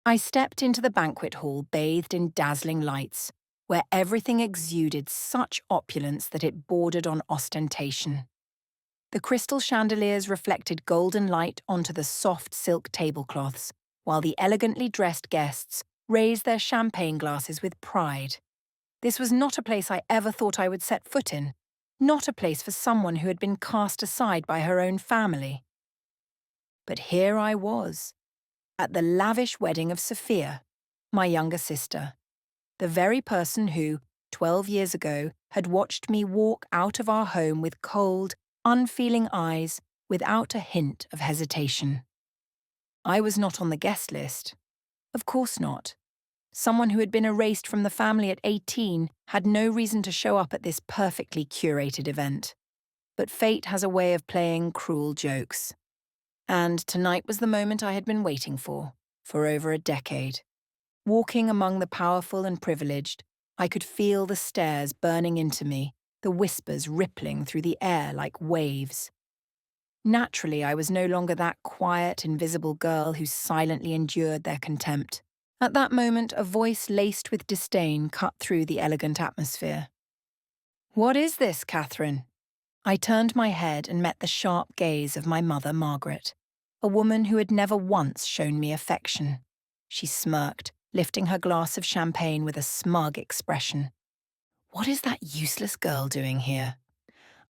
I stepped into the banquet hall bathed in dazzling lights, where everything exuded such opulence that it bordered on ostentation. The crystal chandeliers reflected golden light onto the soft silk tablecloths, while the elegantly dressed guests raised their champagne glasses with pride. This was not a place I ever thought I would set foot in, not a place for someone who had been cast aside by her own family. But here I was, at the lavish wedding of Sophia, my younger sister, the very person who, 12 years ago, had watched me walk out of our home with cold, unfeeling eyes without a hint of hesitation. I was not on the guest list. Of course not. Someone who had been erased from the family at 18 had no reason to show up at this perfectly curated event. But fate has a way of playing cruel jokes. And tonight was the moment I had been waiting for over a decade. Walking among the powerful and privileged, I could feel the stares burning into me, the whispers rippling through the air like waves. Naturally, I was no longer that quiet, invisible girl who silently endured their contempt. At that moment, a voice laced with disdain cut through the elegant atmosphere. "What is this, Catherine?" I turned my head and met the sharp gaze of my mother, Margaret, a woman who had never once shown me affection. She smirked, lifting her glass of champagne with a smug expression. "What is that useless girl doing here?"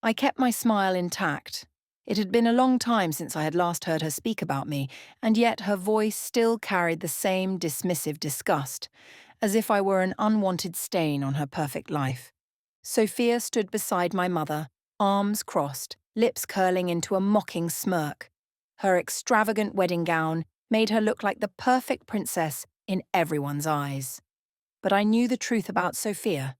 I kept my smile intact. It had been a long time since I had last heard her speak about me, and yet her voice still carried the same dismissive disgust, as if I were an unwanted stain on her perfect life. Sophia stood beside my mother, arms crossed, lips curling into a mocking smirk. Her extravagant wedding gown made her look like the perfect princess in everyone's eyes. But I knew the truth about Sophia.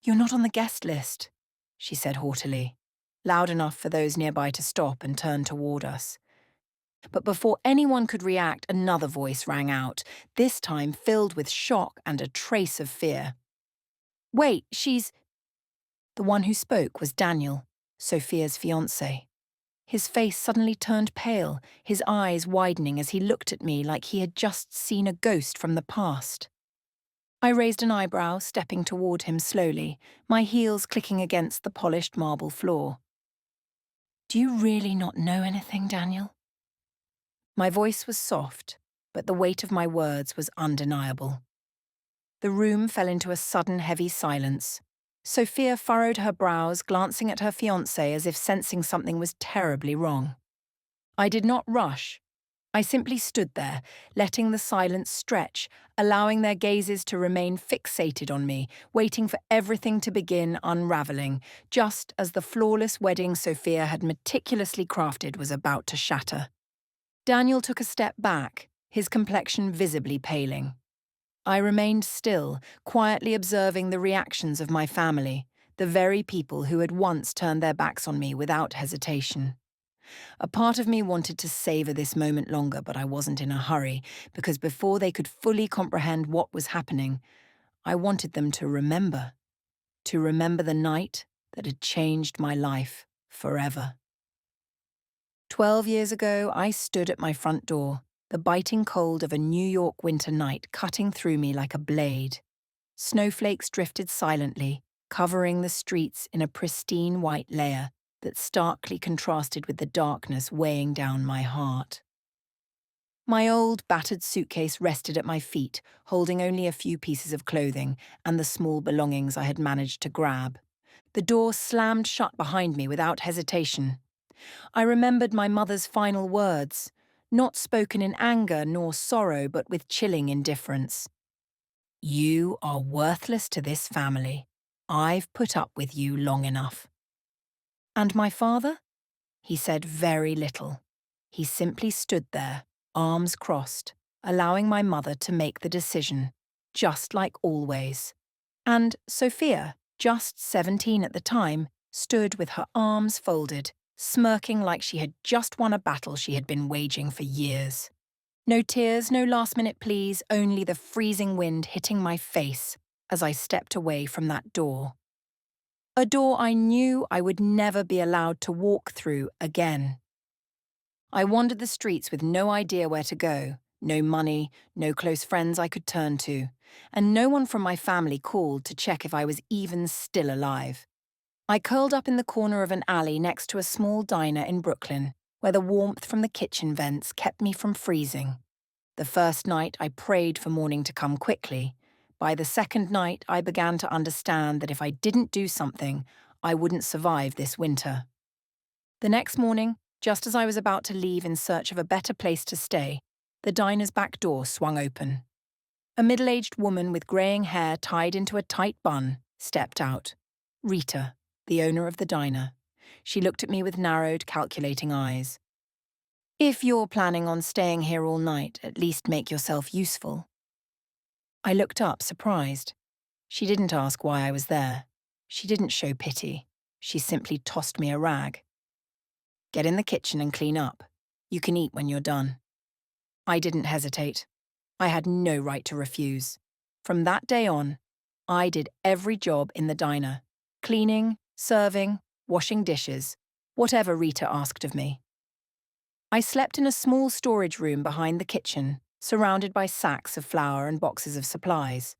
"You're not on the guest list," she said haughtily, loud enough for those nearby to stop and turn toward us. But before anyone could react, another voice rang out, this time filled with shock and a trace of fear. "Wait, she's—" The one who spoke was Daniel, Sophia's fiancé. His face suddenly turned pale, his eyes widening as he looked at me like he had just seen a ghost from the past. I raised an eyebrow, stepping toward him slowly, my heels clicking against the polished marble floor. "Do you really not know anything, Daniel?" My voice was soft, but the weight of my words was undeniable. The room fell into a sudden heavy silence. Sophia furrowed her brows, glancing at her fiancé as if sensing something was terribly wrong. I did not rush. I simply stood there, letting the silence stretch, allowing their gazes to remain fixated on me, waiting for everything to begin unraveling, just as the flawless wedding Sophia had meticulously crafted was about to shatter. Daniel took a step back, his complexion visibly paling. I remained still, quietly observing the reactions of my family, the very people who had once turned their backs on me without hesitation. A part of me wanted to savor this moment longer, but I wasn't in a hurry, because before they could fully comprehend what was happening, I wanted them to remember the night that had changed my life forever. 12 years ago, I stood at my front door, the biting cold of a New York winter night cutting through me like a blade. Snowflakes drifted silently, covering the streets in a pristine white layer that starkly contrasted with the darkness weighing down my heart. My old, battered suitcase rested at my feet, holding only a few pieces of clothing and the small belongings I had managed to grab. The door slammed shut behind me without hesitation. I remembered my mother's final words, not spoken in anger nor sorrow, but with chilling indifference. "You are worthless to this family. I've put up with you long enough." And my father? He said very little. He simply stood there, arms crossed, allowing my mother to make the decision, just like always. And Sophia, just 17 at the time, stood with her arms folded, smirking like she had just won a battle she had been waging for years. No tears, no last-minute pleas, only the freezing wind hitting my face as I stepped away from that door. A door I knew I would never be allowed to walk through again. I wandered the streets with no idea where to go, No money, no close friends I could turn to, and no one from my family called to check if I was even still alive. I curled up in the corner of an alley next to a small diner in Brooklyn, where the warmth from the kitchen vents kept me from freezing. The first night I prayed for morning to come quickly. By the second night I began to understand that if I didn't do something, I wouldn't survive this winter. The next morning, just as I was about to leave in search of a better place to stay, the diner's back door swung open. A middle-aged woman with greying hair tied into a tight bun stepped out. Rita, the owner of the diner. She looked at me with narrowed, calculating eyes. "If you're planning on staying here all night, at least make yourself useful." I looked up, surprised. She didn't ask why I was there. She didn't show pity. She simply tossed me a rag. "Get in the kitchen and clean up. You can eat when you're done." I didn't hesitate. I had no right to refuse. From that day on, I did every job in the diner. Cleaning, serving, washing dishes, whatever Rita asked of me. I slept in a small storage room behind the kitchen, surrounded by sacks of flour and boxes of supplies.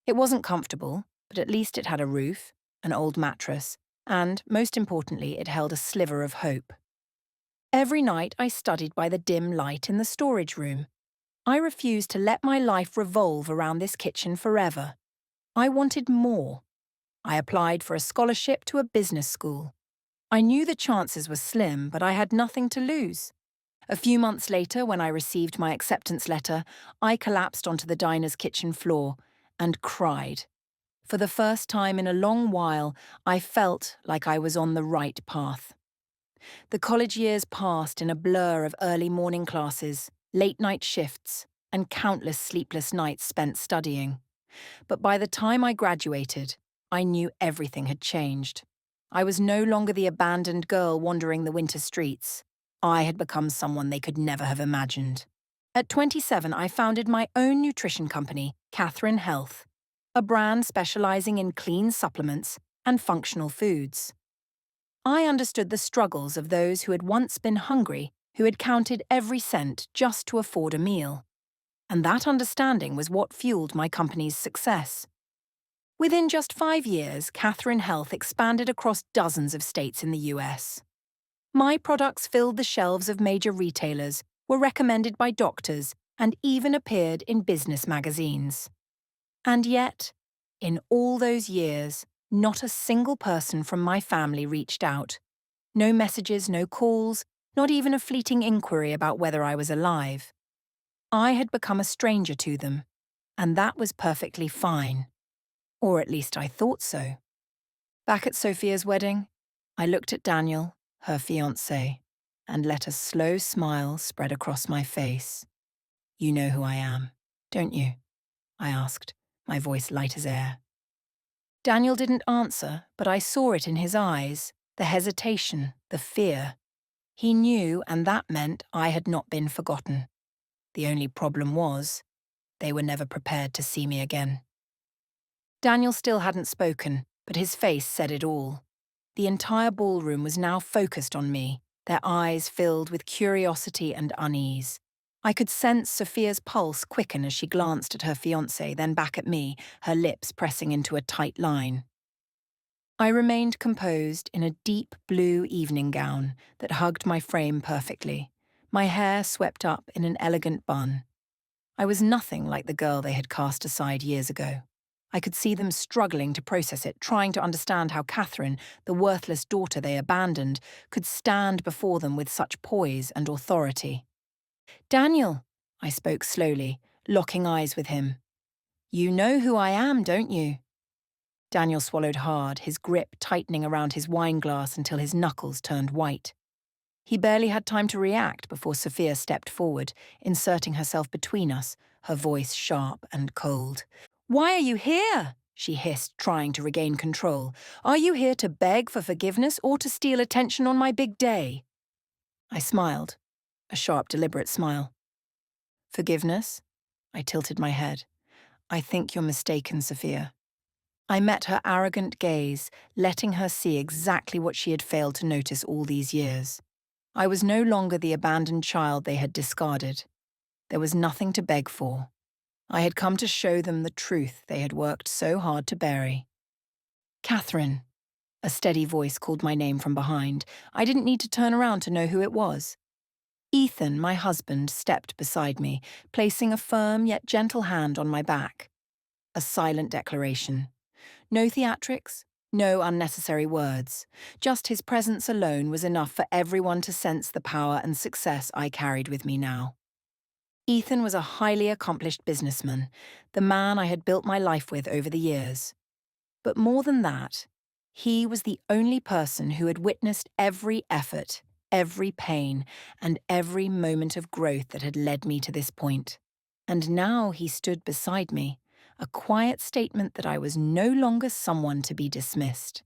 It wasn't comfortable, but at least it had a roof, an old mattress, and, most importantly, it held a sliver of hope. Every night I studied by the dim light in the storage room. I refused to let my life revolve around this kitchen forever. I wanted more. I applied for a scholarship to a business school. I knew the chances were slim, but I had nothing to lose. A few months later, when I received my acceptance letter, I collapsed onto the diner's kitchen floor and cried. For the first time in a long while, I felt like I was on the right path. The college years passed in a blur of early morning classes, late-night shifts, and countless sleepless nights spent studying. But by the time I graduated, I knew everything had changed. I was no longer the abandoned girl wandering the winter streets. I had become someone they could never have imagined. At 27, I founded my own nutrition company, Catherine Health, a brand specializing in clean supplements and functional foods. I understood the struggles of those who had once been hungry, who had counted every cent just to afford a meal. And that understanding was what fueled my company's success. Within just 5 years, Catherine Health expanded across dozens of states in the US. My products filled the shelves of major retailers, were recommended by doctors, and even appeared in business magazines. And yet, in all those years, not a single person from my family reached out. No messages, no calls, not even a fleeting inquiry about whether I was alive. I had become a stranger to them, and that was perfectly fine. Or at least I thought so. Back at Sophia's wedding, I looked at Daniel, her fiancé, and let a slow smile spread across my face. "You know who I am, don't you?" I asked, my voice light as air. Daniel didn't answer, but I saw it in his eyes, the hesitation, the fear. He knew, and that meant I had not been forgotten. The only problem was, they were never prepared to see me again. Daniel still hadn't spoken, but his face said it all. The entire ballroom was now focused on me, their eyes filled with curiosity and unease. I could sense Sophia's pulse quicken as she glanced at her fiancé, then back at me, her lips pressing into a tight line. I remained composed in a deep blue evening gown that hugged my frame perfectly, my hair swept up in an elegant bun. I was nothing like the girl they had cast aside years ago. I could see them struggling to process it, trying to understand how Catherine, the worthless daughter they abandoned, could stand before them with such poise and authority. "Daniel," I spoke slowly, locking eyes with him. "You know who I am, don't you?" Daniel swallowed hard, his grip tightening around his wine glass until his knuckles turned white. He barely had time to react before Sophia stepped forward, inserting herself between us, her voice sharp and cold. "Why are you here?" she hissed, trying to regain control. "Are you here to beg for forgiveness or to steal attention on my big day?" I smiled, a sharp, deliberate smile. "Forgiveness?" I tilted my head. "I think you're mistaken, Sophia." I met her arrogant gaze, letting her see exactly what she had failed to notice all these years. I was no longer the abandoned child they had discarded. There was nothing to beg for. I had come to show them the truth they had worked so hard to bury. Catherine. A steady voice called my name from behind. I didn't need to turn around to know who it was. Ethan, my husband, stepped beside me, placing a firm yet gentle hand on my back. A silent declaration. No theatrics, no unnecessary words. Just his presence alone was enough for everyone to sense the power and success I carried with me now. Ethan was a highly accomplished businessman, the man I had built my life with over the years. But more than that, he was the only person who had witnessed every effort, every pain, and every moment of growth that had led me to this point. And now he stood beside me, a quiet statement that I was no longer someone to be dismissed.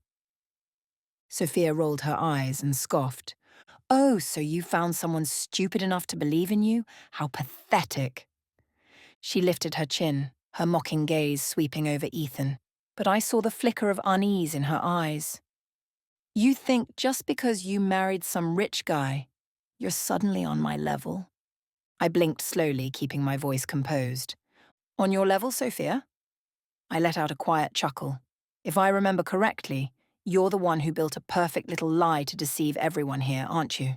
Sophia rolled her eyes and scoffed. "Oh, so you found someone stupid enough to believe in you? How pathetic." She lifted her chin, her mocking gaze sweeping over Ethan, but I saw the flicker of unease in her eyes. "You think just because you married some rich guy, you're suddenly on my level?" I blinked slowly, keeping my voice composed. "On your level, Sophia?" I let out a quiet chuckle. "If I remember correctly, you're the one who built a perfect little lie to deceive everyone here, aren't you?"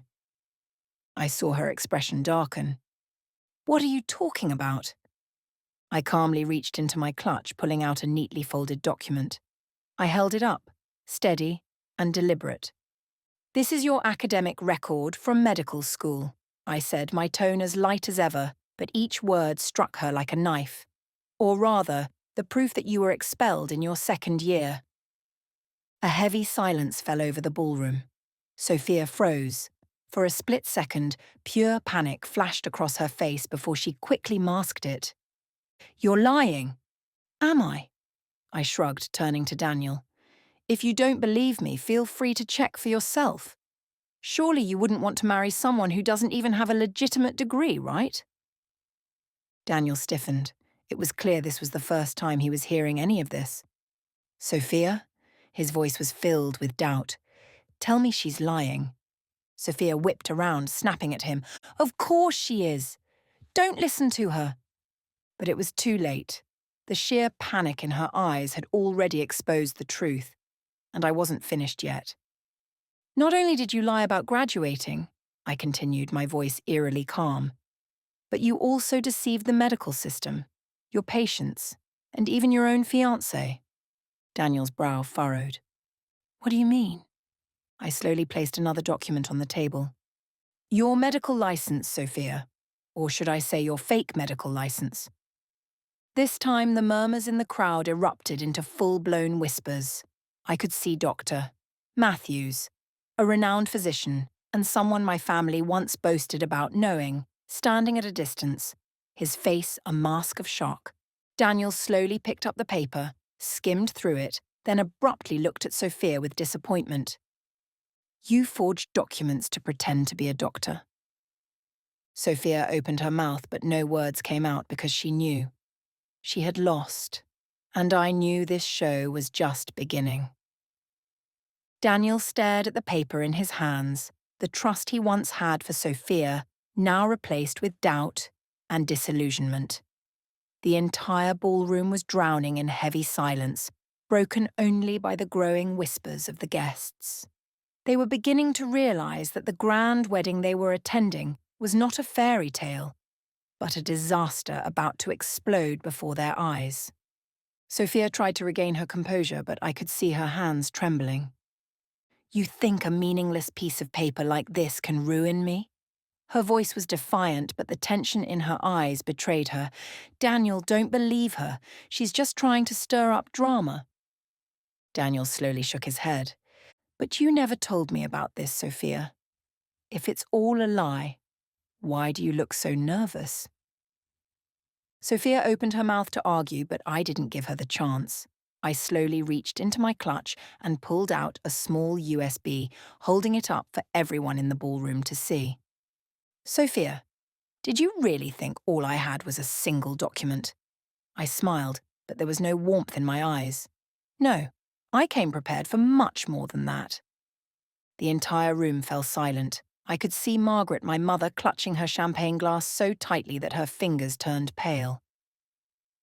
I saw her expression darken. "What are you talking about?" I calmly reached into my clutch, pulling out a neatly folded document. I held it up, steady and deliberate. "This is your academic record from medical school," I said, my tone as light as ever, but each word struck her like a knife. "Or rather, the proof that you were expelled in your second year." A heavy silence fell over the ballroom. Sophia froze. For a split second, pure panic flashed across her face before she quickly masked it. "You're lying." "Am I?" I shrugged, turning to Daniel. "If you don't believe me, feel free to check for yourself. Surely you wouldn't want to marry someone who doesn't even have a legitimate degree, right?" Daniel stiffened. It was clear this was the first time he was hearing any of this. "Sophia?" His voice was filled with doubt. "Tell me she's lying." Sophia whipped around, snapping at him. "Of course she is. Don't listen to her." But it was too late. The sheer panic in her eyes had already exposed the truth, and I wasn't finished yet. "Not only did you lie about graduating," I continued, my voice eerily calm, "but you also deceived the medical system, your patients, and even your own fiancé." Daniel's brow furrowed. "What do you mean?" I slowly placed another document on the table. "Your medical license, Sophia. Or should I say your fake medical license?" This time the murmurs in the crowd erupted into full-blown whispers. I could see Dr. Matthews, a renowned physician, and someone my family once boasted about knowing, standing at a distance, his face a mask of shock. Daniel slowly picked up the paper, skimmed through it, then abruptly looked at Sophia with disappointment. "You forged documents to pretend to be a doctor." Sophia opened her mouth, but no words came out because she knew. She had lost, and I knew this show was just beginning. Daniel stared at the paper in his hands, the trust he once had for Sophia now replaced with doubt and disillusionment. The entire ballroom was drowning in heavy silence, broken only by the growing whispers of the guests. They were beginning to realize that the grand wedding they were attending was not a fairy tale, but a disaster about to explode before their eyes. Sophia tried to regain her composure, but I could see her hands trembling. "You think a meaningless piece of paper like this can ruin me?" Her voice was defiant, but the tension in her eyes betrayed her. "Daniel, don't believe her. She's just trying to stir up drama." Daniel slowly shook his head. "But you never told me about this, Sophia. If it's all a lie, why do you look so nervous?" Sophia opened her mouth to argue, but I didn't give her the chance. I slowly reached into my clutch and pulled out a small USB, holding it up for everyone in the ballroom to see. "Sophia, did you really think all I had was a single document?" I smiled, but there was no warmth in my eyes. "No, I came prepared for much more than that." The entire room fell silent. I could see Margaret, my mother, clutching her champagne glass so tightly that her fingers turned pale.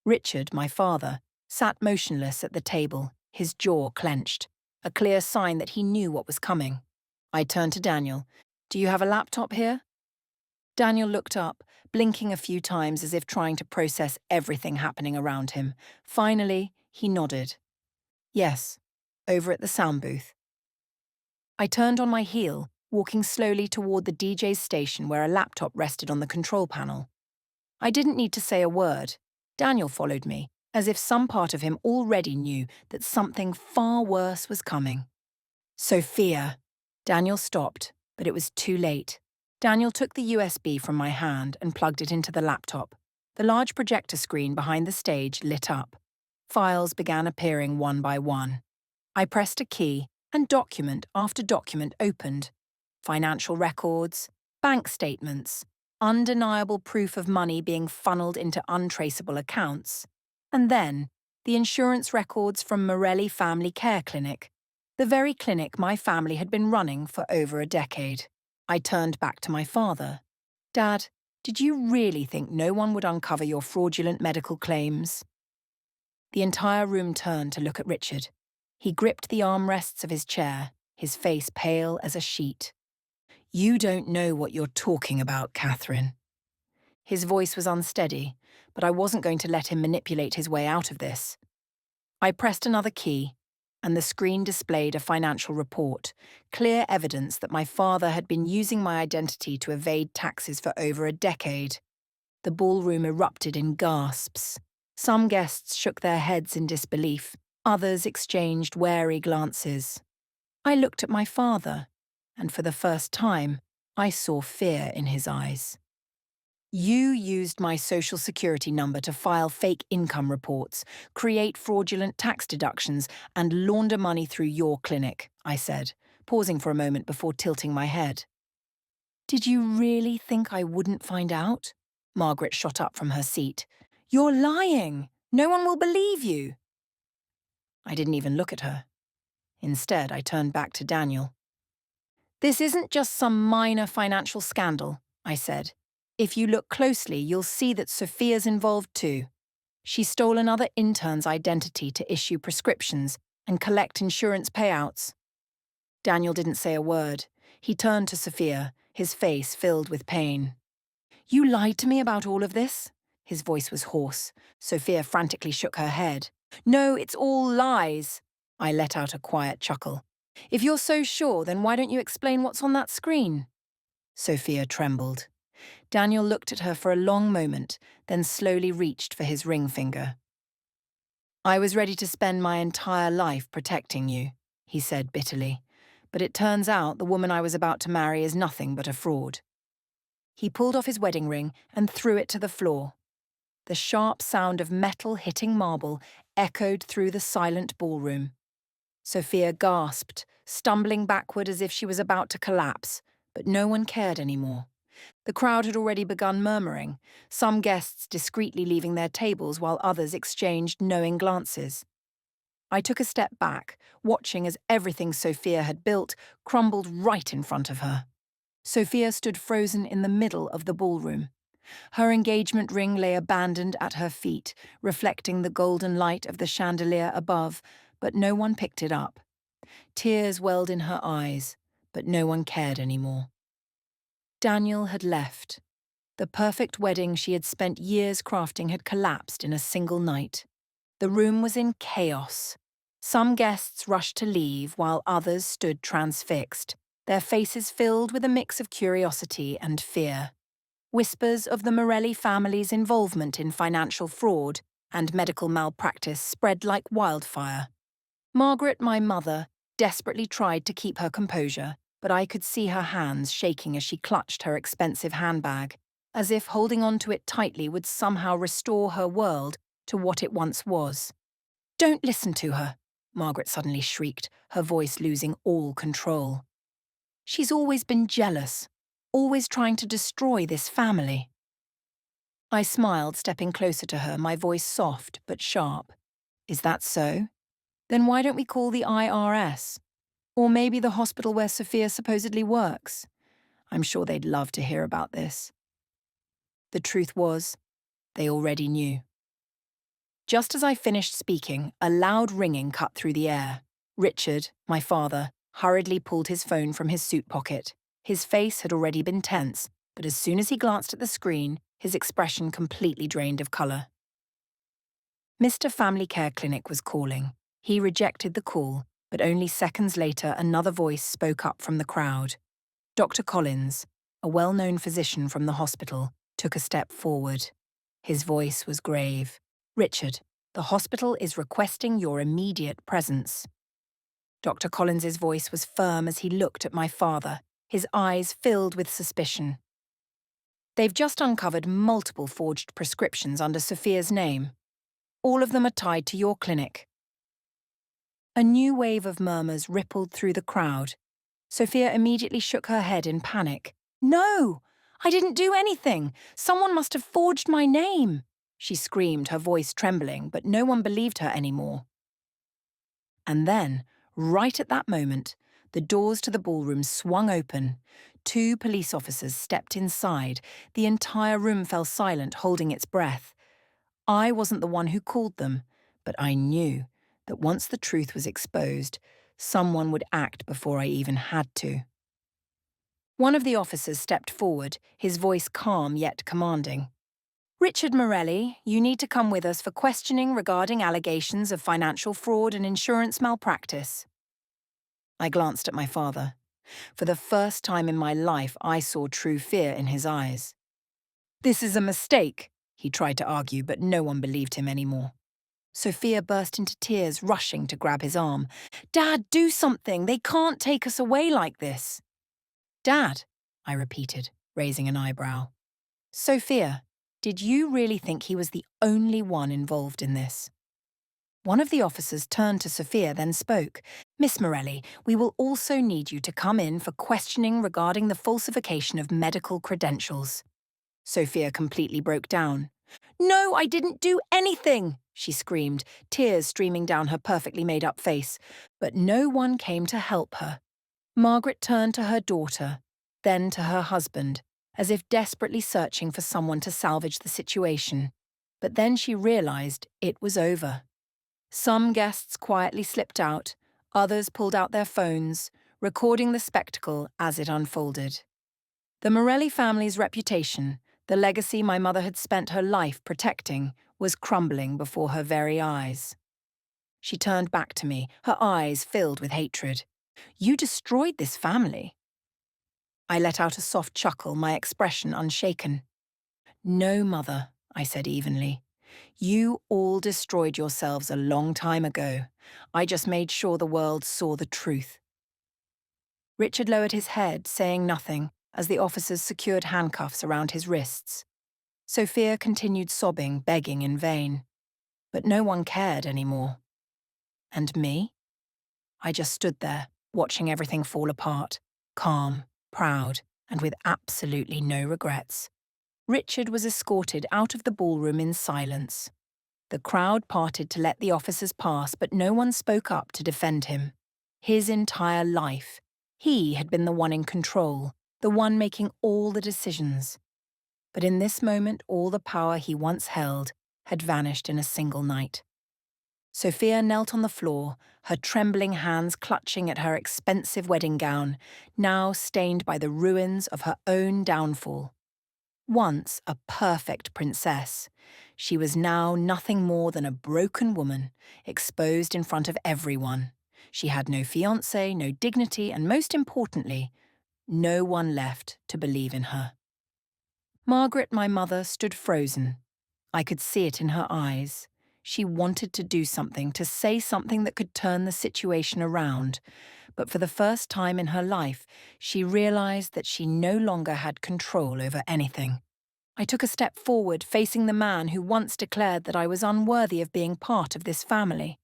Richard, my father, sat motionless at the table, his jaw clenched, a clear sign that he knew what was coming. I turned to Daniel. "Do you have a laptop here?" Daniel looked up, blinking a few times as if trying to process everything happening around him. Finally, he nodded. "Yes, over at the sound booth." I turned on my heel, walking slowly toward the DJ's station where a laptop rested on the control panel. I didn't need to say a word. Daniel followed me, as if some part of him already knew that something far worse was coming. "Sophia!" Daniel stopped, but it was too late. Daniel took the USB from my hand and plugged it into the laptop. The large projector screen behind the stage lit up. Files began appearing one by one. I pressed a key, and document after document opened. Financial records, bank statements, undeniable proof of money being funneled into untraceable accounts, and then the insurance records from Morelli Family Care Clinic, the very clinic my family had been running for over a decade. I turned back to my father. "Dad, did you really think no one would uncover your fraudulent medical claims?" The entire room turned to look at Richard. He gripped the armrests of his chair, his face pale as a sheet. "You don't know what you're talking about, Catherine." His voice was unsteady, but I wasn't going to let him manipulate his way out of this. I pressed another key, and the screen displayed a financial report, clear evidence that my father had been using my identity to evade taxes for over a decade. The ballroom erupted in gasps. Some guests shook their heads in disbelief, others exchanged wary glances. I looked at my father, and for the first time, I saw fear in his eyes. "You used my social security number to file fake income reports, create fraudulent tax deductions, and launder money through your clinic," I said, pausing for a moment before tilting my head. "Did you really think I wouldn't find out?" Margaret shot up from her seat. "You're lying! No one will believe you!" I didn't even look at her. Instead, I turned back to Daniel. "This isn't just some minor financial scandal," I said. "If you look closely, you'll see that Sophia's involved too. She stole another intern's identity to issue prescriptions and collect insurance payouts." Daniel didn't say a word. He turned to Sophia, his face filled with pain. "You lied to me about all of this?" His voice was hoarse. Sophia frantically shook her head. "No, it's all lies." I let out a quiet chuckle. "If you're so sure, then why don't you explain what's on that screen?" Sophia trembled. Daniel looked at her for a long moment, then slowly reached for his ring finger. "I was ready to spend my entire life protecting you," he said bitterly. "But it turns out the woman I was about to marry is nothing but a fraud." He pulled off his wedding ring and threw it to the floor. The sharp sound of metal hitting marble echoed through the silent ballroom. Sophia gasped, stumbling backward as if she was about to collapse, but no one cared anymore. The crowd had already begun murmuring, some guests discreetly leaving their tables while others exchanged knowing glances. I took a step back, watching as everything Sophia had built crumbled right in front of her. Sophia stood frozen in the middle of the ballroom. Her engagement ring lay abandoned at her feet, reflecting the golden light of the chandelier above, but no one picked it up. Tears welled in her eyes, but no one cared anymore. Daniel had left. The perfect wedding she had spent years crafting had collapsed in a single night. The room was in chaos. Some guests rushed to leave while others stood transfixed, their faces filled with a mix of curiosity and fear. Whispers of the Morelli family's involvement in financial fraud and medical malpractice spread like wildfire. Margaret, my mother, desperately tried to keep her composure, but I could see her hands shaking as she clutched her expensive handbag, as if holding on to it tightly would somehow restore her world to what it once was. "Don't listen to her," Margaret suddenly shrieked, her voice losing all control. "She's always been jealous, always trying to destroy this family." I smiled, stepping closer to her, my voice soft but sharp. "Is that so? Then why don't we call the IRS? Or maybe the hospital where Sophia supposedly works? I'm sure they'd love to hear about this. The truth was, they already knew. Just as I finished speaking, a loud ringing cut through the air. Richard, my father, hurriedly pulled his phone from his suit pocket. His face had already been tense, but as soon as he glanced at the screen, his expression completely drained of colour. Mr. Family Care Clinic was calling. He rejected the call, but only seconds later another voice spoke up from the crowd. Dr. Collins, a well-known physician from the hospital, took a step forward. His voice was grave. "Richard, the hospital is requesting your immediate presence." Dr. Collins's voice was firm as he looked at my father, his eyes filled with suspicion. "They've just uncovered multiple forged prescriptions under Sophia's name. All of them are tied to your clinic." A new wave of murmurs rippled through the crowd. Sophia immediately shook her head in panic. "No! I didn't do anything! Someone must have forged my name!" She screamed, her voice trembling, but no one believed her anymore. And then, right at that moment, the doors to the ballroom swung open. 2 police officers stepped inside. The entire room fell silent, holding its breath. I wasn't the one who called them, but I knew that once the truth was exposed, someone would act before I even had to. One of the officers stepped forward, his voice calm yet commanding. "Richard Morelli, you need to come with us for questioning regarding allegations of financial fraud and insurance malpractice." I glanced at my father. For the first time in my life, I saw true fear in his eyes. "This is a mistake," he tried to argue, but no one believed him anymore. Sophia burst into tears, rushing to grab his arm. "Dad, do something! They can't take us away like this!" "Dad," I repeated, raising an eyebrow. "Sophia, did you really think he was the only one involved in this?" One of the officers turned to Sophia, then spoke. "Miss Morelli, we will also need you to come in for questioning regarding the falsification of medical credentials." Sophia completely broke down. "No, I didn't do anything!" she screamed, tears streaming down her perfectly made-up face. But no one came to help her. Margaret turned to her daughter, then to her husband, as if desperately searching for someone to salvage the situation. But then she realized it was over. Some guests quietly slipped out, others pulled out their phones, recording the spectacle as it unfolded. The Morelli family's reputation, the legacy my mother had spent her life protecting, was crumbling before her very eyes. She turned back to me, her eyes filled with hatred. "You destroyed this family." I let out a soft chuckle, my expression unshaken. "No, Mother," I said evenly. "You all destroyed yourselves a long time ago. I just made sure the world saw the truth." Richard lowered his head, saying nothing, as the officers secured handcuffs around his wrists. Sophia continued sobbing, begging in vain. But no one cared anymore. And me? I just stood there, watching everything fall apart, calm, proud, and with absolutely no regrets. Richard was escorted out of the ballroom in silence. The crowd parted to let the officers pass, but no one spoke up to defend him. His entire life, he had been the one in control, the one making all the decisions. But in this moment, all the power he once held had vanished in a single night. Sophia knelt on the floor, her trembling hands clutching at her expensive wedding gown, now stained by the ruins of her own downfall. Once a perfect princess, she was now nothing more than a broken woman, exposed in front of everyone. She had no fiancé, no dignity, and most importantly, no one left to believe in her. Margaret, my mother, stood frozen. I could see it in her eyes. She wanted to do something, to say something that could turn the situation around. But for the first time in her life, she realized that she no longer had control over anything. I took a step forward, facing the man who once declared that I was unworthy of being part of this family.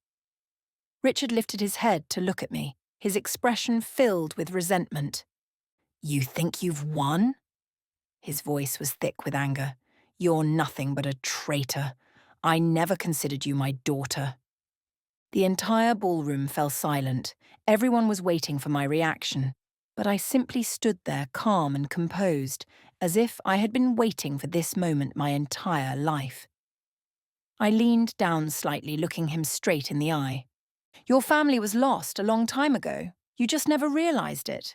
Richard lifted his head to look at me, his expression filled with resentment. "You think you've won?" His voice was thick with anger. "You're nothing but a traitor. I never considered you my daughter." The entire ballroom fell silent. Everyone was waiting for my reaction. but I simply stood there calm and composed, as if I had been waiting for this moment my entire life. I leaned down slightly, looking him straight in the eye. Your family was lost a long time ago. You just never realized it.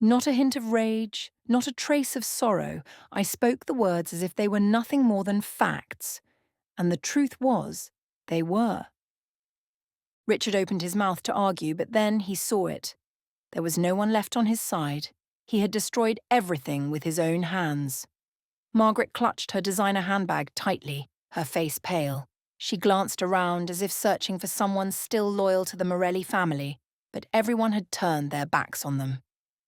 Not a hint of rage, not a trace of sorrow. I spoke the words as if they were nothing more than facts. And the truth was, they were. Richard opened his mouth to argue, but then he saw it. There was no one left on his side. He had destroyed everything with his own hands. Margaret clutched her designer handbag tightly, her face pale. She glanced around as if searching for someone still loyal to the Morelli family, but everyone had turned their backs on them.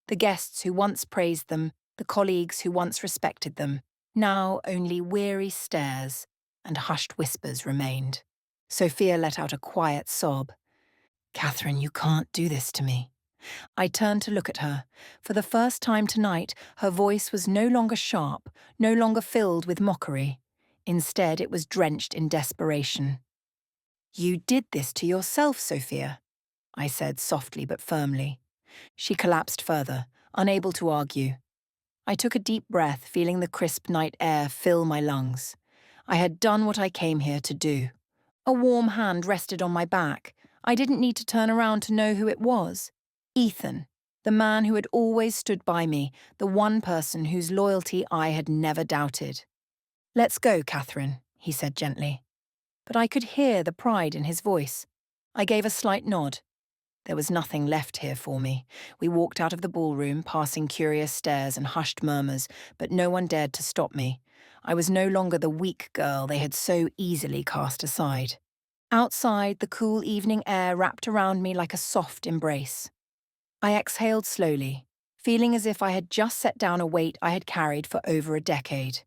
The guests who once praised them, the colleagues who once respected them, now only weary stares and hushed whispers remained. Sophia let out a quiet sob. Catherine, you can't do this to me. I turned to look at her. For the first time tonight, her voice was no longer sharp, no longer filled with mockery. Instead, it was drenched in desperation. You did this to yourself, Sophia, I said softly but firmly. She collapsed further, unable to argue. I took a deep breath, feeling the crisp night air fill my lungs. I had done what I came here to do. A warm hand rested on my back. I didn't need to turn around to know who it was. Ethan, the man who had always stood by me, the one person whose loyalty I had never doubted. Let's go, Catherine, he said gently. But I could hear the pride in his voice. I gave a slight nod. There was nothing left here for me. We walked out of the ballroom, passing curious stares and hushed murmurs, but no one dared to stop me. I was no longer the weak girl they had so easily cast aside. Outside, the cool evening air wrapped around me like a soft embrace. I exhaled slowly, feeling as if I had just set down a weight I had carried for over a decade.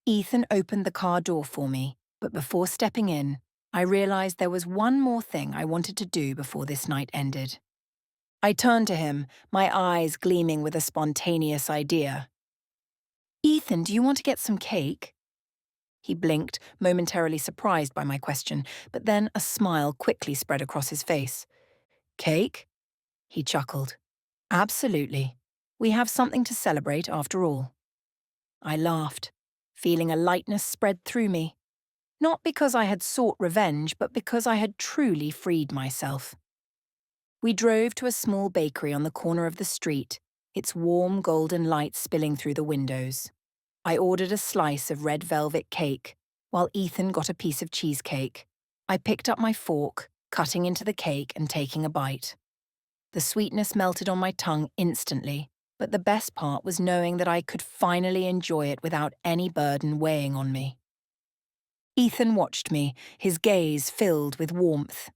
Ethan opened the car door for me, but before stepping in, I realized there was one more thing I wanted to do before this night ended. I turned to him, my eyes gleaming with a spontaneous idea. Ethan, do you want to get some cake? He blinked, momentarily surprised by my question, but then a smile quickly spread across his face. Cake? He chuckled. Absolutely. We have something to celebrate after all. I laughed, feeling a lightness spread through me. Not because I had sought revenge, but because I had truly freed myself. We drove to a small bakery on the corner of the street, its warm golden light spilling through the windows. I ordered a slice of red velvet cake, while Ethan got a piece of cheesecake. I picked up my fork, cutting into the cake and taking a bite. The sweetness melted on my tongue instantly, but the best part was knowing that I could finally enjoy it without any burden weighing on me. Ethan watched me, his gaze filled with warmth.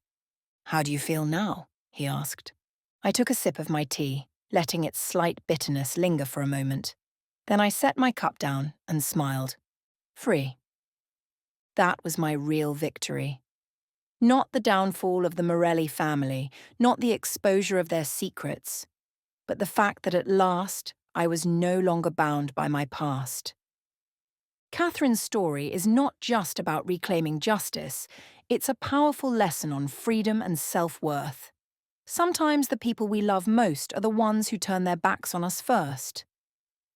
How do you feel now? He asked. I took a sip of my tea, letting its slight bitterness linger for a moment. Then I set my cup down and smiled. Free. That was my real victory. Not the downfall of the Morelli family, not the exposure of their secrets, but the fact that at last I was no longer bound by my past. Catherine's story is not just about reclaiming justice, it's a powerful lesson on freedom and self-worth. Sometimes the people we love most are the ones who turn their backs on us first.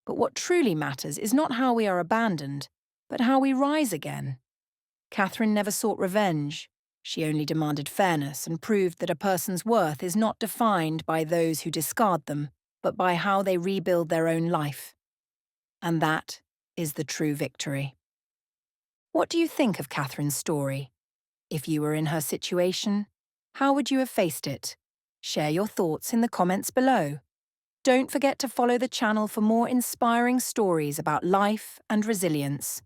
But what truly matters is not how we are abandoned, but how we rise again. Catherine never sought revenge. She only demanded fairness and proved that a person's worth is not defined by those who discard them, but by how they rebuild their own life. And that is the true victory. What do you think of Catherine's story? If you were in her situation, how would you have faced it? Share your thoughts in the comments below. Don't forget to follow the channel for more inspiring stories about life and resilience.